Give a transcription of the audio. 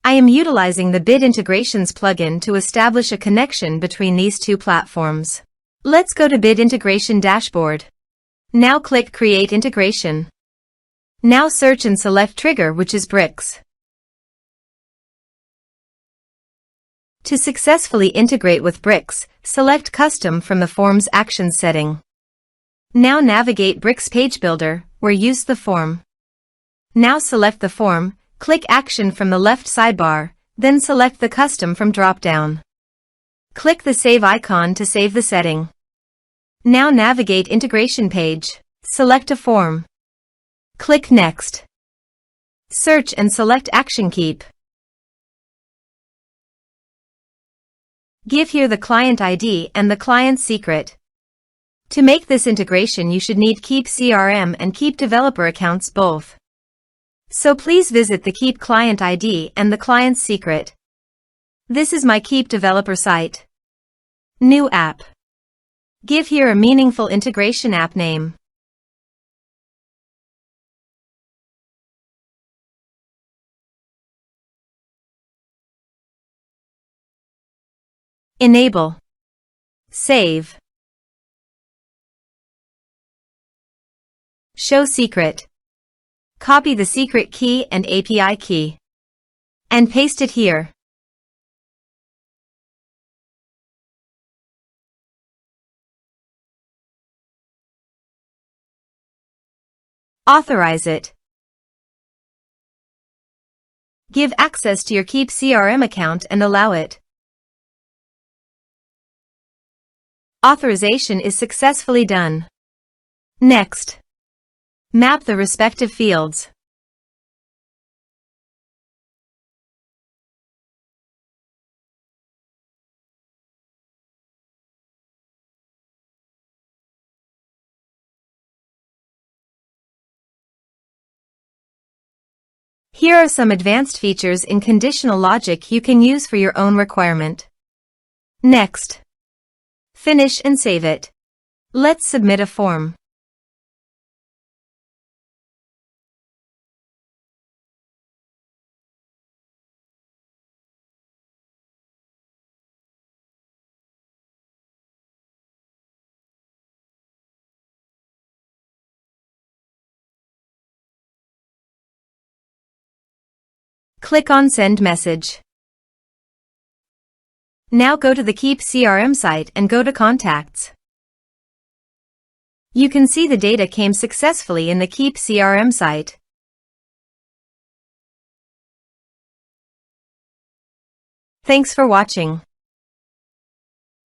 I am utilizing the Bit Integrations plugin to establish a connection between these two platforms. Let's go to Bit Integration Dashboard. Now click Create Integration. Now search and select Trigger, which is bricks. To successfully integrate with bricks, select Custom from the Form's Actions setting. Now navigate Bricks Page Builder, where use the form. Now select the form, click Action from the left sidebar, then select the Custom from drop-down. Click the Save icon to save the setting. Now navigate Integration Page, select a form. Click Next. Search and select Action Keap. Give here the client ID and the client secret. To make this integration, you should need Keap CRM and Keap developer accounts both. So please visit the Keap client ID and the client secret. This is my Keap developer site. New app. Give here a meaningful integration app name. Enable. Save. Show secret. Copy the secret key and API key. And paste it here. Authorize it. Give access to your Keap CRM account and allow it. Authorization is successfully done. Next. Map the respective fields. Here are some advanced features in conditional logic you can use for your own requirement. Next. Finish and save it. Let's submit a form. Click on Send Message. Now go to the Keap CRM site and go to Contacts. You can see the data came successfully in the Keap CRM site. Thanks for watching.